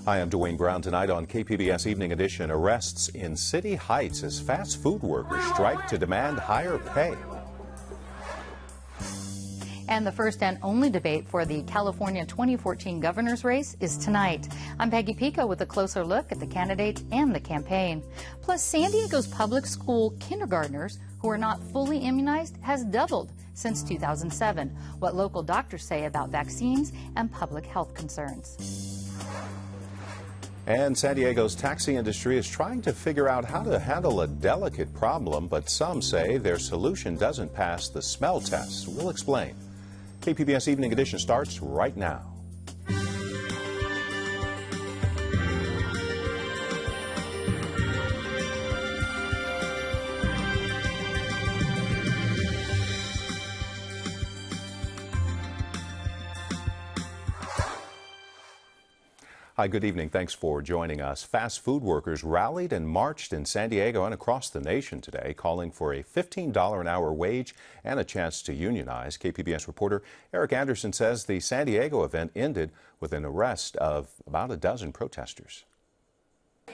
Hi, I'm Dwayne Brown. Tonight on KPBS Evening Edition, arrests in City Heights as fast food workers strike to demand higher pay. And the first and only debate for the California 2014 governor's race is tonight. I'm Peggy Pico with a closer look at the candidates and the campaign. Plus, San Diego's public school kindergartners who are not fully immunized has doubled since 2007. What local doctors say about vaccines and public health concerns. And San Diego's taxi industry is trying to figure out how to handle a delicate problem, but some say their solution doesn't pass the smell test. We'll explain. KPBS Evening Edition starts right now. Hi, good evening. Thanks for joining us. Fast food workers rallied and marched in San Diego and across the nation today, calling for a $15 an hour wage and a chance to unionize. KPBS reporter Eric Anderson says the San Diego event ended with an arrest of about a dozen protesters.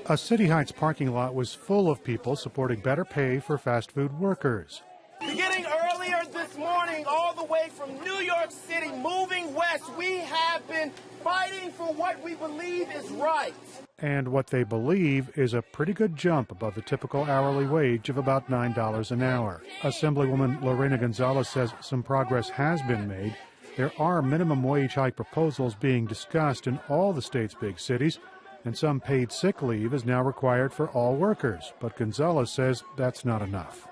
A City Heights parking lot was full of people supporting better pay for fast food workers. Beginning earlier this morning, all the way from New York City, moving west, we have been fighting for what we believe is right. And what they believe is a pretty good jump above the typical hourly wage of about $9 an hour. Assemblywoman Lorena Gonzalez says some progress has been made. There are minimum wage hike proposals being discussed in all the state's big cities, and some paid sick leave is now required for all workers. But Gonzalez says that's not enough.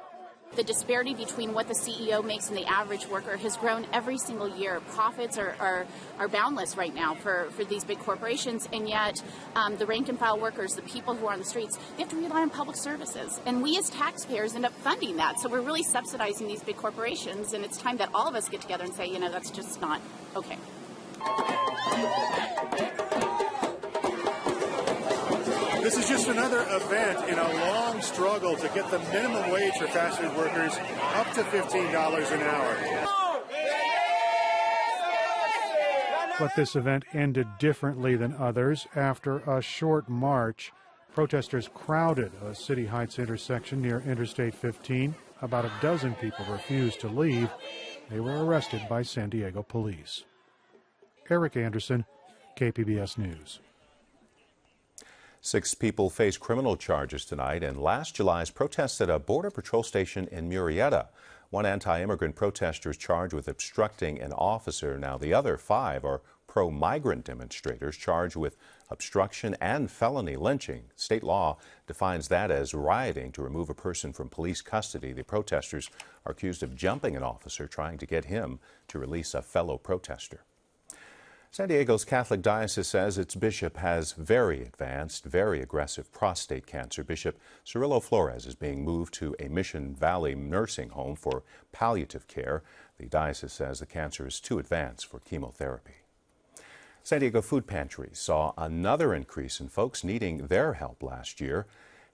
The disparity between what the CEO makes and the average worker has grown every single year. Profits are boundless right now for these big corporations, and yet the rank and file workers, the people who are on the streets, they have to rely on public services. And we as taxpayers end up funding that. So we're really subsidizing these big corporations, and it's time that all of us get together and say, you know, that's just not okay. This is just another event in a long struggle to get the minimum wage for fast food workers up to $15 an hour. But this event ended differently than others. After a short march, protesters crowded a City Heights intersection near Interstate 15. About a dozen people refused to leave. They were arrested by San Diego police. Eric Anderson, KPBS News. 6 people face criminal charges tonight in last July's protests at a Border Patrol station in Murrieta. One anti-immigrant protester is charged with obstructing an officer. Now, the other 5 are pro-migrant demonstrators charged with obstruction and felony lynching. State law defines that as rioting to remove a person from police custody. The protesters are accused of jumping an officer trying to get him to release a fellow protester. San Diego's Catholic Diocese says its bishop has very advanced, very aggressive prostate cancer. Bishop Cirillo Flores is being moved to a Mission Valley nursing home for palliative care. The diocese says the cancer is too advanced for chemotherapy. San Diego food pantries saw another increase in folks needing their help last year.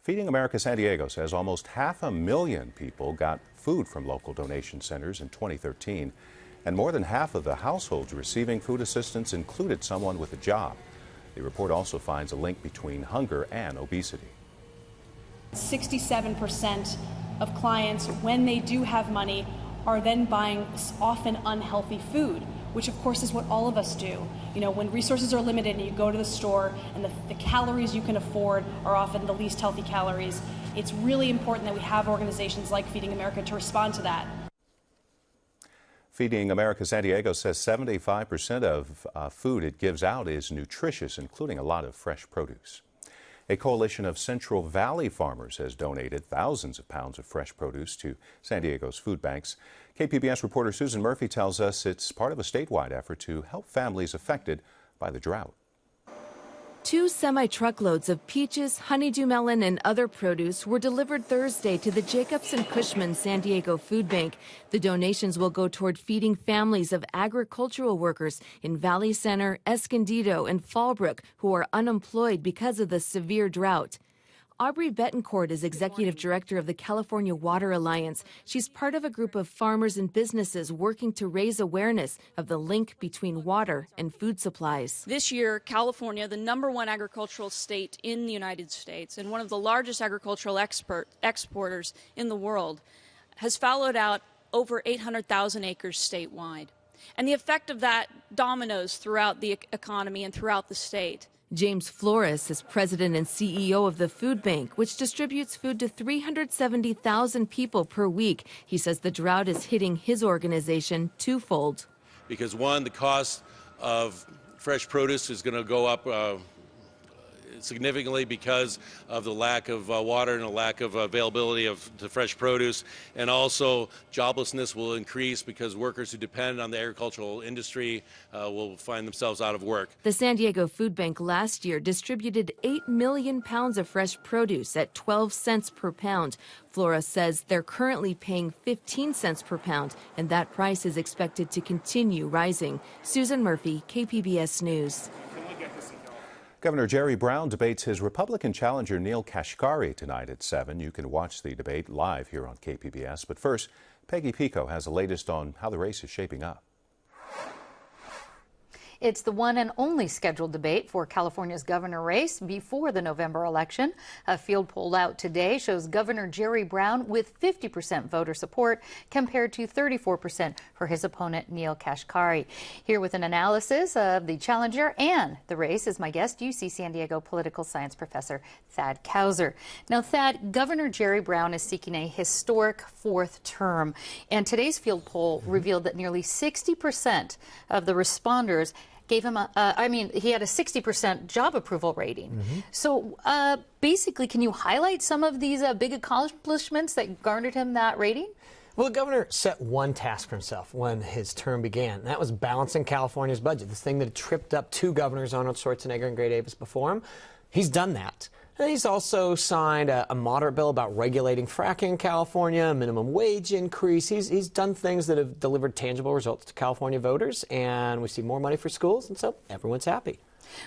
Feeding America San Diego says almost 500,000 people got food from local donation centers in 2013. And more than half of the households receiving food assistance included someone with a job. The report also finds a link between hunger and obesity. 67% of clients, when they do have money, are then buying often unhealthy food, which of course is what all of us do. You know, when resources are limited and you go to the store and the calories you can afford are often the least healthy calories, it's really important that we have organizations like Feeding America to respond to that. Feeding America San Diego says 75% of food it gives out is nutritious, including a lot of fresh produce. A coalition of Central Valley farmers has donated thousands of pounds of fresh produce to San Diego's food banks. KPBS reporter Susan Murphy tells us it's part of a statewide effort to help families affected by the drought. 2 semi-truckloads of peaches, honeydew melon, and other produce were delivered Thursday to the Jacobs and Cushman San Diego Food Bank. The donations will go toward feeding families of agricultural workers in Valley Center, Escondido, and Fallbrook who are unemployed because of the severe drought. Aubrey Betancourt is executive director of the California Water Alliance. She's part of a group of farmers and businesses working to raise awareness of the link between water and food supplies. This year, California, the #1 agricultural state in the United States and one of the largest agricultural exporters in the world, has fallowed out over 800,000 acres statewide. And the effect of that dominoes throughout the economy and throughout the state. James Flores is president and CEO of the food bank, which distributes food to 370,000 people per week. He says the drought is hitting his organization twofold. Because one, the cost of fresh produce is going to go up significantly because of the lack of water and the lack of availability of the fresh produce, and also joblessness will increase because workers who depend on the agricultural industry will find themselves out of work. The San Diego Food Bank last year distributed 8 million pounds of fresh produce at 12 cents per pound. Flora says they're currently paying 15 cents per pound, and that price is expected to continue rising. Susan Murphy, KPBS News. Governor Jerry Brown debates his Republican challenger Neil Kashkari tonight at 7. You can watch the debate live here on KPBS. But first, Peggy Pico has the latest on how the race is shaping up. It's the one and only scheduled debate for California's governor race before the November election. A field poll out today shows Governor Jerry Brown with 50% voter support compared to 34% for his opponent Neil Kashkari. Here with an analysis of the challenger and the race is my guest, UC San Diego political science professor Thad Kauser. Now, Thad, Governor Jerry Brown is seeking a historic fourth term, and today's field poll revealed that nearly 60% of the responders gave him he had a 60% job approval rating. So basically, can you highlight some of these big accomplishments that garnered him that rating? Well, the governor set one task for himself when his term began, and that was balancing California's budget, this thing that had tripped up two governors, Arnold Schwarzenegger and Gray Davis, before him. He's done that. And he's also signed a moderate bill about regulating fracking in California, a minimum wage increase. He's done things that have delivered tangible results to California voters, and we see more money for schools, and so everyone's happy.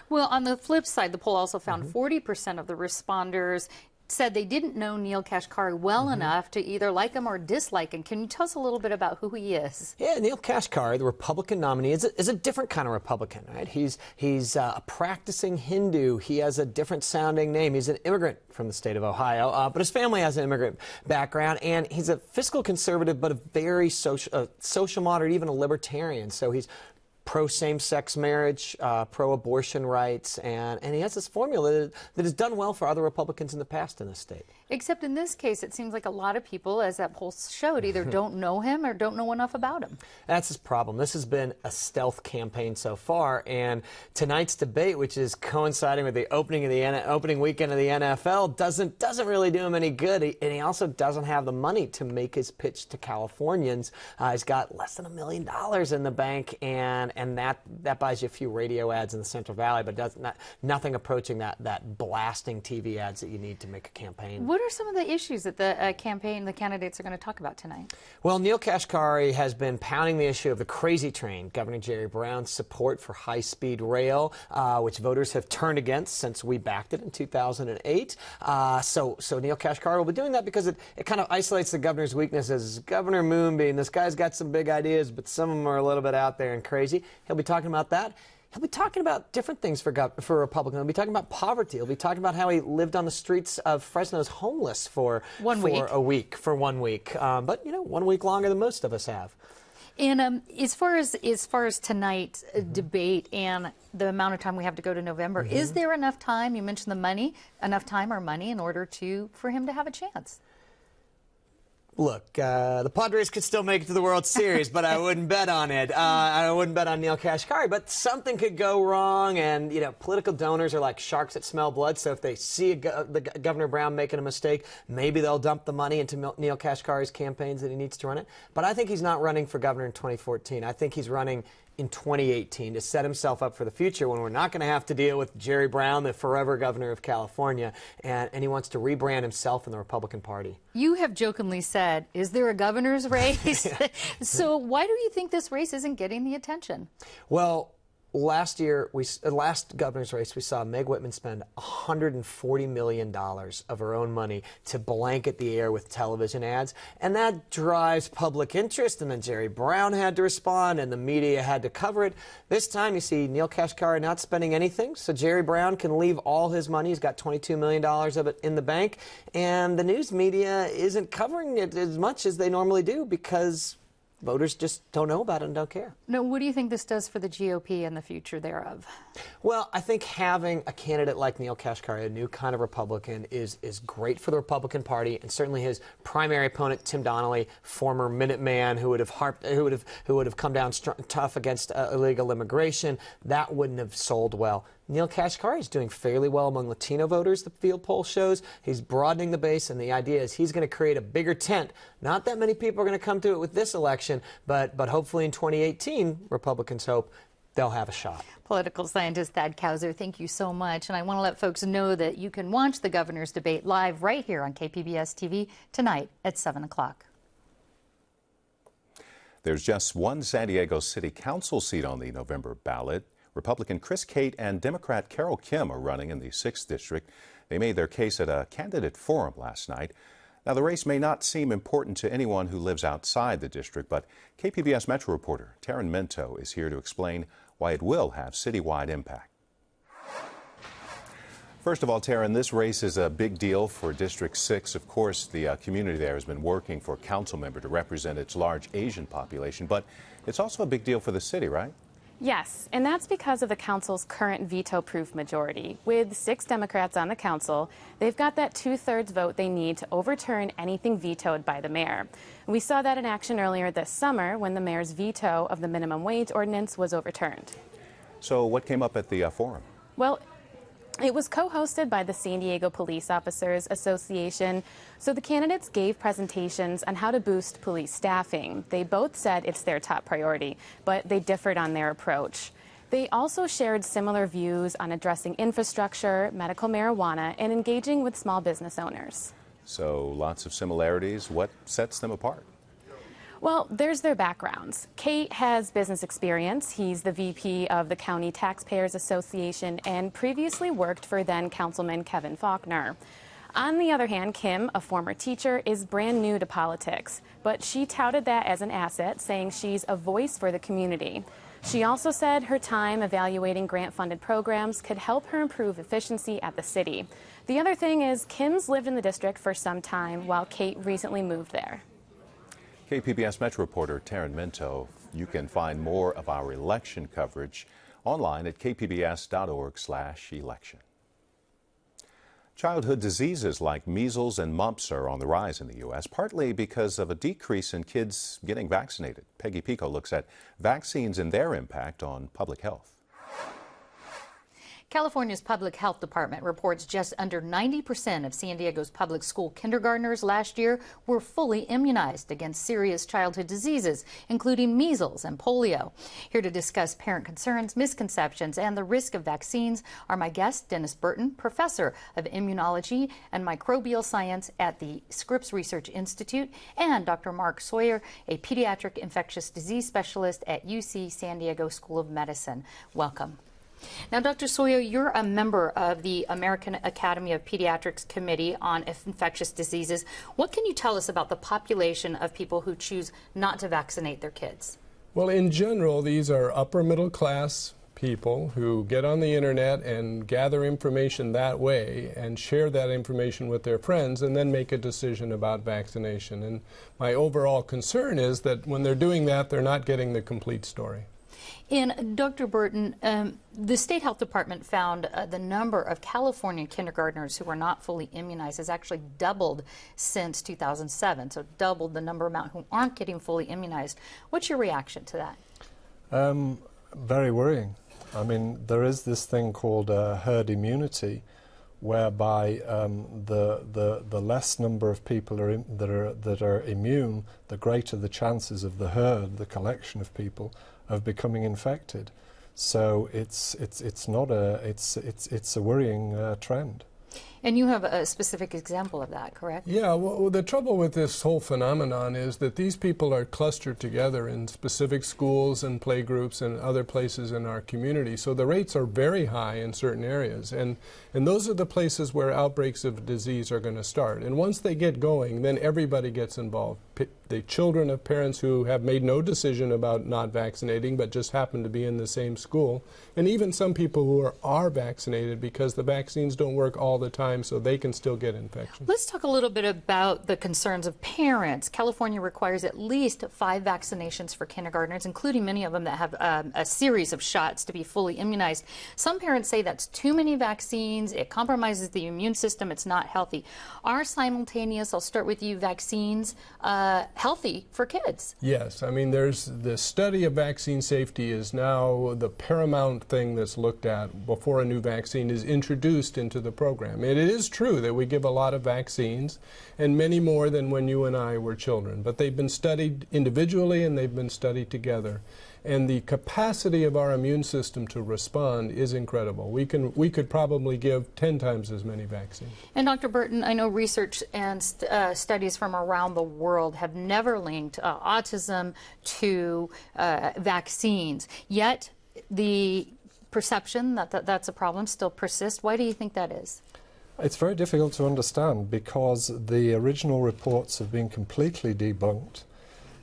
Well, on the flip side, the poll also found 40% of the responders said they didn't know Neil Kashkari well enough to either like him or dislike him. Can you tell us a little bit about who he is? Yeah, Neil Kashkari, the Republican nominee, is a different kind of Republican, right? He's a practicing Hindu. He has a different sounding name. He's an immigrant from the state of Ohio, but his family has an immigrant background, and he's a fiscal conservative, but a very social moderate, even a libertarian. So he's pro-same-sex marriage, pro-abortion rights, and he has this formula that has done well for other Republicans in the past in this state. Except in this case, it seems like a lot of people, as that poll showed, either don't know him or don't know enough about him. That's his problem. This has been a stealth campaign so far, and tonight's debate, which is coinciding with the opening weekend of the NFL, doesn't really do him any good, and he also doesn't have the money to make his pitch to Californians. He's got less than $1 million in the bank, and that buys you a few radio ads in the Central Valley, but nothing approaching that blasting TV ads that you need to make a campaign. What are some of the issues that the candidates are going to talk about tonight? Well, Neil Kashkari has been pounding the issue of the crazy train, Governor Jerry Brown's support for high-speed rail, which voters have turned against since we backed it in 2008. So Neil Kashkari will be doing that because it kind of isolates the governor's weaknesses. Governor Moonbeam, this guy's got some big ideas, but some of them are a little bit out there and crazy. He'll be talking about that. He'll be talking about different things for Republicans. He'll be talking about poverty. He'll be talking about how he lived on the streets of Fresno's homeless for 1 week. But 1 week longer than most of us have. And as far as tonight's debate and the amount of time we have to go to November, is there enough time? You mentioned the money, enough time or money in order for him to have a chance? Look, the Padres could still make it to the World Series, but I wouldn't bet on it. I wouldn't bet on Neil Kashkari, but something could go wrong, and, political donors are like sharks that smell blood, so if they see Governor Brown making a mistake, maybe they'll dump the money into Neil Kashkari's campaigns that he needs to run it. But I think he's not running for governor in 2014. I think he's running in 2018 to set himself up for the future when we're not going to have to deal with Jerry Brown, the forever governor of California, and he wants to rebrand himself in the Republican Party. You have jokingly said, is there a governor's race? So why do you think this race isn't getting the attention? Well, last governor's race, we saw Meg Whitman spend $140 million of her own money to blanket the air with television ads, and that drives public interest, and then Jerry Brown had to respond, and the media had to cover it. This time, you see Neil Kashkari not spending anything, so Jerry Brown can leave all his money. He's got $22 million of it in the bank, and the news media isn't covering it as much as they normally do because voters just don't know about it and don't care. Now, what do you think this does for the GOP and the future thereof? Well, I think having a candidate like Neil Kashkari, a new kind of Republican, is great for the Republican Party, and certainly his primary opponent, Tim Donnelly, former Minuteman, who would have come down tough against illegal immigration, that wouldn't have sold well. Neil Kashkari is doing fairly well among Latino voters, the field poll shows. He's broadening the base, and the idea is he's going to create a bigger tent. Not that many people are going to come to it with this election, but hopefully in 2018, Republicans hope they'll have a shot. Political scientist Thad Kauser, thank you so much. And I want to let folks know that you can watch the governor's debate live right here on KPBS TV tonight at 7 o'clock. There's just one San Diego City Council seat on the November ballot. Republican Chris Cate and Democrat Carol Kim are running in the 6th District. They made their case at a candidate forum last night. Now, the race may not seem important to anyone who lives outside the district, but KPBS Metro reporter Taryn Minto is here to explain why it will have citywide impact. First of all, Taryn, this race is a big deal for District 6. Of course, the community there has been working for a council member to represent its large Asian population, but it's also a big deal for the city, right? Yes, and that's because of the council's current veto-proof majority. With 6 Democrats on the council, they've got that 2/3 vote they need to overturn anything vetoed by the mayor. We saw that in action earlier this summer when the mayor's veto of the minimum wage ordinance was overturned. So what came up at the forum? Well, it was co-hosted by the San Diego Police Officers Association, so the candidates gave presentations on how to boost police staffing. They both said it's their top priority, but they differed on their approach. They also shared similar views on addressing infrastructure, medical marijuana, and engaging with small business owners. So lots of similarities. What sets them apart? Well, there's their backgrounds. Cate has business experience. He's the VP of the County Taxpayers Association and previously worked for then Councilman Kevin Faulkner. On the other hand, Kim, a former teacher, is brand new to politics, but she touted that as an asset, saying she's a voice for the community. She also said her time evaluating grant-funded programs could help her improve efficiency at the city. The other thing is Kim's lived in the district for some time, while Cate recently moved there. KPBS Metro reporter Taryn Minto. You can find more of our election coverage online at kpbs.org/election. Childhood diseases like measles and mumps are on the rise in the U.S., partly because of a decrease in kids getting vaccinated. Peggy Pico looks at vaccines and their impact on public health. California's Public Health Department reports just under 90% of San Diego's public school kindergartners last year were fully immunized against serious childhood diseases, including measles and polio. Here to discuss parent concerns, misconceptions, and the risk of vaccines are my guest, Dennis Burton, professor of immunology and microbial science at the Scripps Research Institute, and Dr. Mark Sawyer, a pediatric infectious disease specialist at UC San Diego School of Medicine. Welcome. Now, Dr. Sawyer, you're a member of the American Academy of Pediatrics Committee on Infectious Diseases. What can you tell us about the population of people who choose not to vaccinate their kids? Well, in general, these are upper middle class people who get on the internet and gather information that way and share that information with their friends and then make a decision about vaccination. And my overall concern is that when they're doing that, they're not getting the complete story. And Dr. Burton, the State Health Department found the number of California kindergartners who were not fully immunized has actually doubled since 2007, so doubled the number amount who aren't getting fully immunized. What's your reaction to that? Very worrying. I mean, there is this thing called herd immunity, whereby the less number of people that are immune, the greater the chances of the herd, the collection of people, of becoming infected. So it's a worrying trend. And you have a specific example of that, correct? Yeah, well, the trouble with this whole phenomenon is that these people are clustered together in specific schools and playgroups and other places in our community. So the rates are very high in certain areas. And those are the places where outbreaks of disease are going to start. And once they get going, then everybody gets involved. The children of parents who have made no decision about not vaccinating but just happen to be in the same school, and even some people who are vaccinated because the vaccines don't work all the time, so they can still get infections. Let's talk a little bit about the concerns of parents. California requires at least 5 vaccinations for kindergartners, including many of them that have a series of shots to be fully immunized. Some parents say that's too many vaccines, it compromises the immune system, it's not healthy. Are simultaneous, I'll start with you, vaccines healthy for kids? Yes, I mean, there's the study of vaccine safety is now the paramount thing that's looked at before a new vaccine is introduced into the program. And it is true that we give a lot of vaccines, and many more than when you and I were children, but they've been studied individually and they've been studied together. And the capacity of our immune system to respond is incredible. We could probably give 10 times as many vaccines. And Dr. Burton, I know research and studies from around the world have never linked autism to vaccines. Yet the perception that that's a problem still persists. Why do you think that is? It's very difficult to understand because the original reports have been completely debunked.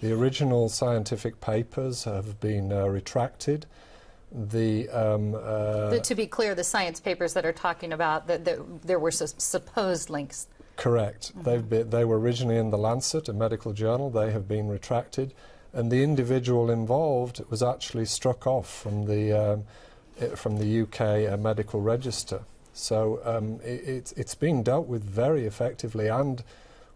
The original scientific papers have been retracted. To be clear, the science papers that are talking about that there were supposed links. Correct. Mm-hmm. They were originally in the Lancet, a medical journal. They have been retracted, and the individual involved was actually struck off from the UK medical register. So it's being dealt with very effectively, and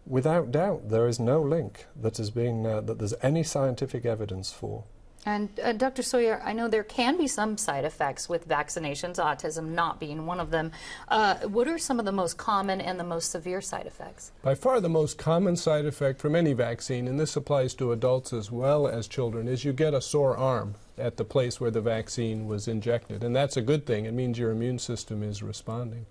without doubt, there is no link that has been that there's any scientific evidence for. And Dr. Sawyer, I know there can be some side effects with vaccinations, autism not being one of them. What are some of the most common and the most severe side effects? By far the most common side effect from any vaccine, and this applies to adults as well as children, is you get a sore arm at the place where the vaccine was injected. And that's a good thing. It means your immune system is responding.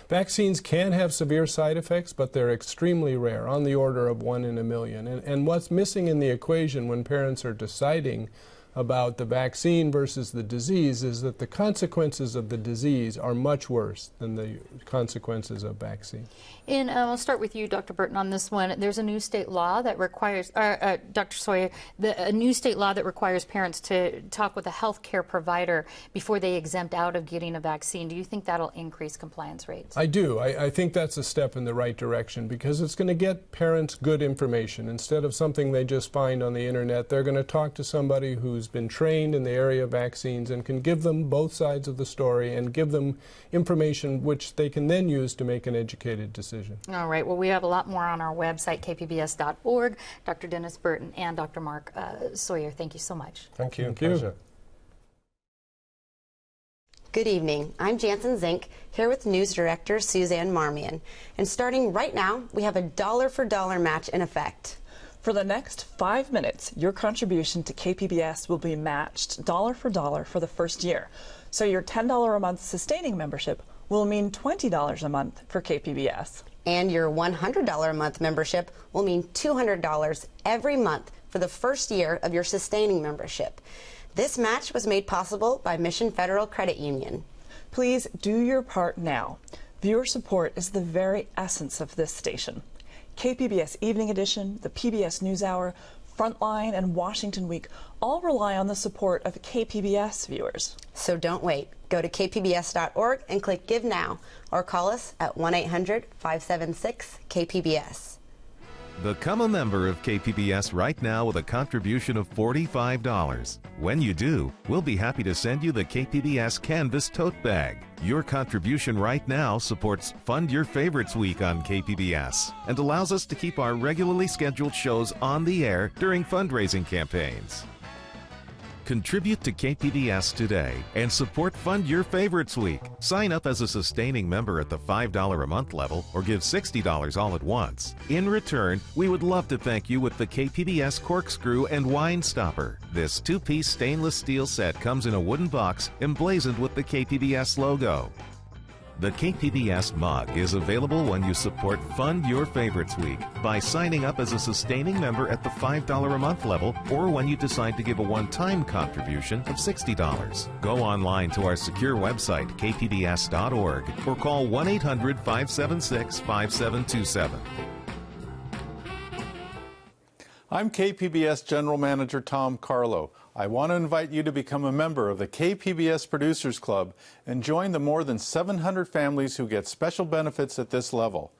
Vaccines can have severe side effects, but they're extremely rare, on the order of 1 in a million. And what's missing in the equation when parents are deciding about the vaccine versus the disease is that the consequences of the disease are much worse than the consequences of vaccine. And I'll start with you, Dr. Burton, on this one. There's a new state law that requires, Dr. Sawyer, a new state law that requires parents to talk with a health care provider before they exempt out of getting a vaccine. Do you think that'll increase compliance rates? I do. I think that's a step in the right direction because it's going to get parents good information. Instead of something they just find on the internet, they're going to talk to somebody who's been trained in the area of vaccines and can give them both sides of the story and give them information which they can then use to make an educated decision. All right. Well, we have a lot more on our website, kpbs.org. Dr. Dennis Burton and Dr. Mark Sawyer, thank you so much. Thank you. Thank you. Good evening. I'm Jansen Zink, here with News Director Suzanne Marmion. And starting right now, we have a dollar-for-dollar match in effect. For the next 5 minutes, your contribution to KPBS will be matched dollar for dollar for the first year. So your $10 a month sustaining membership will mean $20 a month for KPBS. And your $100 a month membership will mean $200 every month for the first year of your sustaining membership. This match was made possible by Mission Federal Credit Union. Please do your part now. Viewer support is the very essence of this station. KPBS Evening Edition, the PBS NewsHour, Frontline, and Washington Week all rely on the support of KPBS viewers. So don't wait. Go to kpbs.org and click Give Now, or call us at 1-800-576-KPBS. Become a member of KPBS right now with a contribution of $45. When you do, we'll be happy to send you the KPBS Canvas Tote Bag. Your contribution right now supports Fund Your Favorites Week on KPBS and allows us to keep our regularly scheduled shows on the air during fundraising campaigns. Contribute to KPBS today and support Fund Your Favorites Week. Sign up as a sustaining member at the $5 a month level or give $60 all at once. In return, we would love to thank you with the KPBS Corkscrew and Wine Stopper. This 2-piece stainless steel set comes in a wooden box emblazoned with the KPBS logo. The KPBS mug is available when you support Fund Your Favorites Week by signing up as a sustaining member at the $5 a month level, or when you decide to give a one-time contribution of $60. Go online to our secure website, kpbs.org, or call 1-800-576-5727. I'm KPBS General Manager Tom Carlo. I want to invite you to become a member of the KPBS Producers Club and join the more than 700 families who get special benefits at this level.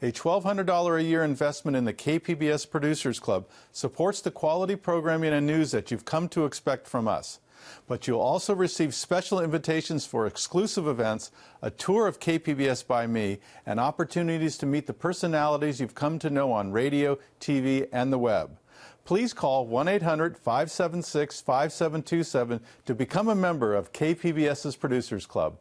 A $1,200 a year investment in the KPBS Producers Club supports the quality programming and news that you've come to expect from us. But you'll also receive special invitations for exclusive events, a tour of KPBS by me, and opportunities to meet the personalities you've come to know on radio, TV, and the web. Please call 1-800-576-5727 to become a member of KPBS's Producers Club.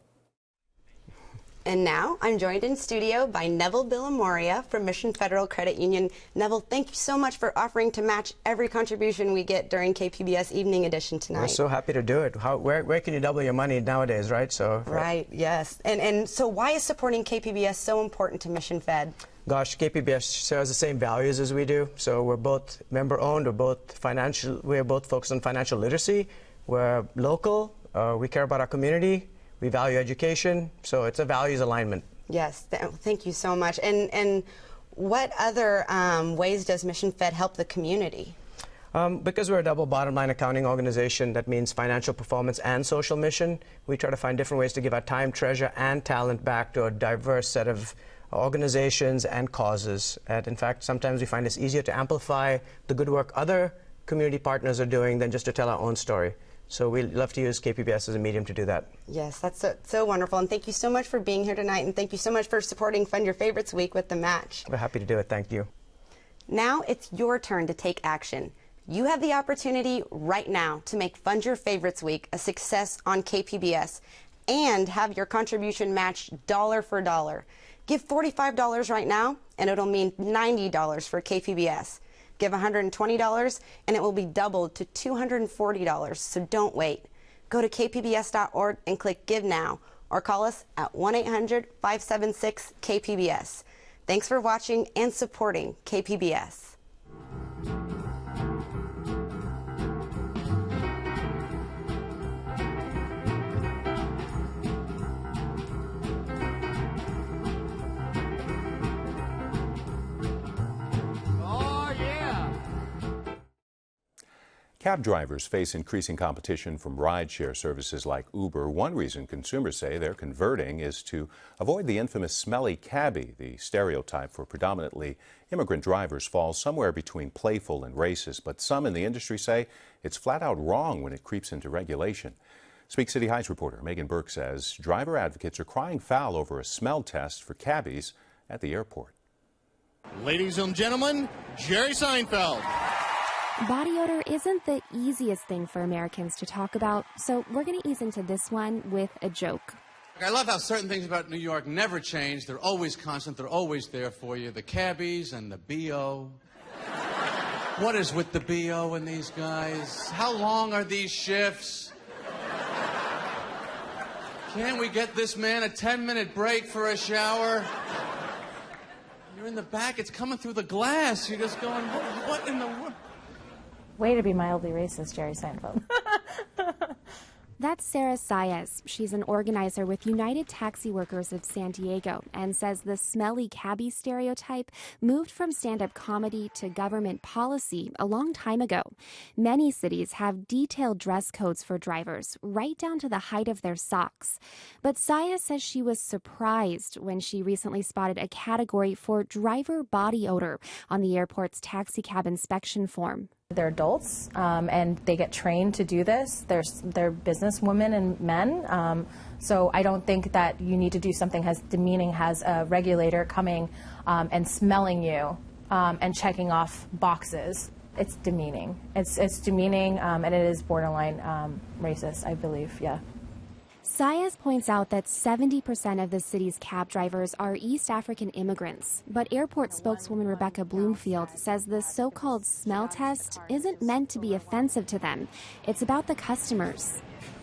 And now I'm joined in studio by Neville Villamoria from Mission Federal Credit Union. Neville, thank you so much for offering to match every contribution we get during KPBS Evening Edition tonight. We're so happy to do it. Where can you double your money nowadays, right? Right, yes. And so why is supporting KPBS so important to Mission Fed? Gosh, KPBS shares the same values as we do. So we're both member-owned, we're both focused on financial literacy. We're local, we care about our community. We value education, so it's a values alignment. Yes, thank you so much. And what other ways does Mission Fed help the community? Because we're a double bottom line accounting organization, that means financial performance and social mission. We try to find different ways to give our time, treasure, and talent back to a diverse set of organizations and causes. And in fact, sometimes we find it's easier to amplify the good work other community partners are doing than just to tell our own story. So we love to use KPBS as a medium to do that. Yes, that's so wonderful. And thank you so much for being here tonight. And thank you so much for supporting Fund Your Favorites Week with the match. We're happy to do it. Thank you. Now it's your turn to take action. You have the opportunity right now to make Fund Your Favorites Week a success on KPBS and have your contribution matched dollar for dollar. Give $45 right now, and it'll mean $90 for KPBS. Give $120, and it will be doubled to $240, so don't wait. Go to kpbs.org and click Give Now, or call us at 1-800-576-KPBS. Thanks for watching and supporting KPBS. Cab drivers face increasing competition from rideshare services like Uber. One reason consumers say they're converting is to avoid the infamous smelly cabbie. The stereotype for predominantly immigrant drivers falls somewhere between playful and racist, but some in the industry say it's flat out wrong when it creeps into regulation. Speak City Heights reporter Megan Burke says driver advocates are crying foul over a smell test for cabbies at the airport. Ladies and gentlemen, Jerry Seinfeld. Body odor isn't the easiest thing for Americans to talk about, so we're going to ease into this one with a joke. I love how certain things about New York never change. They're always constant. They're always there for you. The cabbies and the BO. What is with the BO and these guys? How long are these shifts? Can't we get this man a 10-minute break for a shower? You're in the back. It's coming through the glass. You're just going, what in the world? Way to be mildly racist, Jerry Seinfeld. That's Sarah Saez. She's an organizer with United Taxi Workers of San Diego and says the smelly cabbie stereotype moved from stand-up comedy to government policy a long time ago. Many cities have detailed dress codes for drivers, right down to the height of their socks. But Saez says she was surprised when she recently spotted a category for driver body odor on the airport's taxi cab inspection form. They're adults, and they get trained to do this. They're businesswomen and men. So I don't think that you need to do something as demeaning as a regulator coming and smelling you and checking off boxes. It's demeaning. It's demeaning, and it is borderline racist, I believe, yeah. Saez points out that 70% of the city's cab drivers are East African immigrants, but airport spokeswoman Rebecca Bloomfield says the so-called smell test isn't meant to be offensive to them. It's about the customers.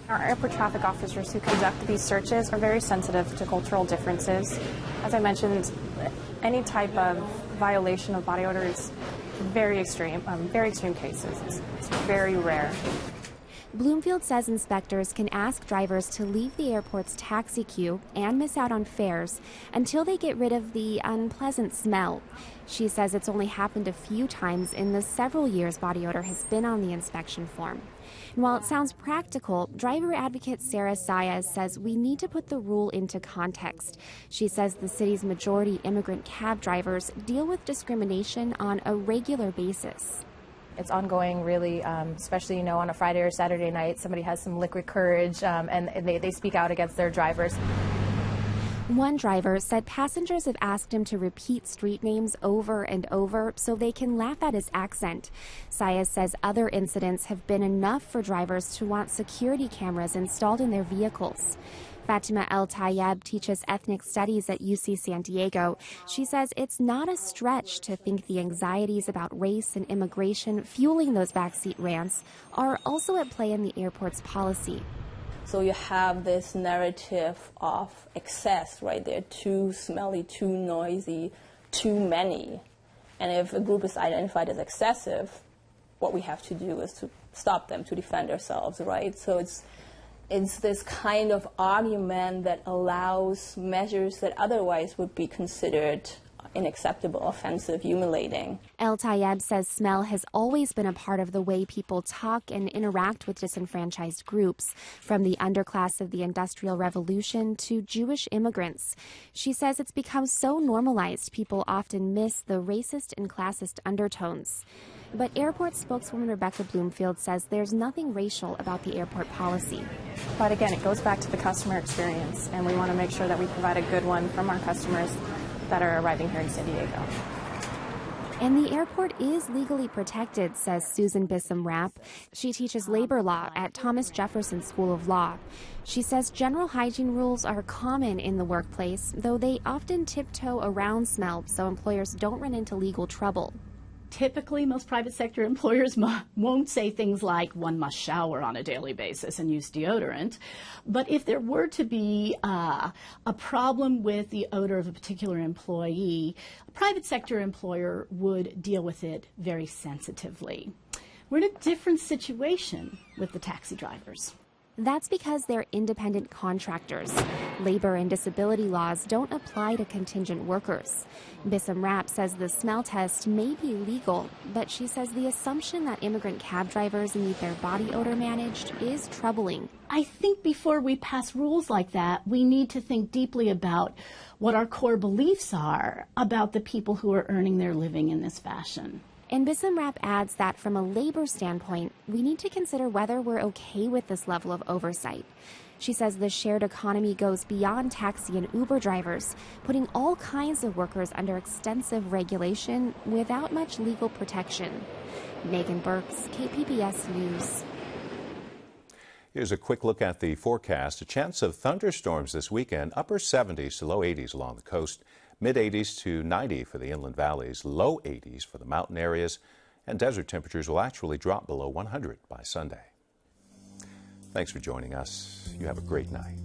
Our airport traffic officers who conduct these searches are very sensitive to cultural differences. As I mentioned, any type of violation of body odor is very extreme cases. It's very rare. Bloomfield says inspectors can ask drivers to leave the airport's taxi queue and miss out on fares until they get rid of the unpleasant smell. She says it's only happened a few times in the several years body odor has been on the inspection form. And while it sounds practical, driver advocate Sarah Saez says we need to put the rule into context. She says the city's majority immigrant cab drivers deal with discrimination on a regular basis. It's ongoing, really, especially, on a Friday or Saturday night, somebody has some liquid courage and they speak out against their drivers. One driver said passengers have asked him to repeat street names over and over so they can laugh at his accent. Saez says other incidents have been enough for drivers to want security cameras installed in their vehicles. Fatima El Tayeb teaches ethnic studies at UC San Diego. She says it's not a stretch to think the anxieties about race and immigration fueling those backseat rants are also at play in the airport's policy. So you have this narrative of excess, right? They're too smelly, too noisy, too many. And if a group is identified as excessive, what we have to do is to stop them, to defend ourselves, right? So it's this kind of argument that allows measures that otherwise would be considered unacceptable, offensive, humiliating. El Tayeb says smell has always been a part of the way people talk and interact with disenfranchised groups, from the underclass of the Industrial Revolution to Jewish immigrants. She says it's become so normalized people often miss the racist and classist undertones. But airport spokeswoman Rebecca Bloomfield says there's nothing racial about the airport policy. But again, it goes back to the customer experience, and we want to make sure that we provide a good one from our customers that are arriving here in San Diego. And the airport is legally protected, says Susan Bissam-Rapp. She teaches labor law at Thomas Jefferson School of Law. She says general hygiene rules are common in the workplace, though they often tiptoe around smell so employers don't run into legal trouble. Typically, most private sector employers won't say things like one must shower on a daily basis and use deodorant. But if there were to be a problem with the odor of a particular employee, a private sector employer would deal with it very sensitively. We're in a different situation with the taxi drivers. That's because they're independent contractors. Labor and disability laws don't apply to contingent workers. Bissam-Rapp says the smell test may be legal, but she says the assumption that immigrant cab drivers need their body odor managed is troubling. I think before we pass rules like that, we need to think deeply about what our core beliefs are about the people who are earning their living in this fashion. And Bissam-Rapp adds that from a labor standpoint, we need to consider whether we're okay with this level of oversight. She says the shared economy goes beyond taxi and Uber drivers, putting all kinds of workers under extensive regulation without much legal protection. Megan Burks, KPBS News. Here's a quick look at the forecast. A chance of thunderstorms this weekend, upper 70s to low 80s along the coast. Mid-80s to 90 for the inland valleys, low 80s for the mountain areas, and desert temperatures will actually drop below 100 by Sunday. Thanks for joining us. You have a great night.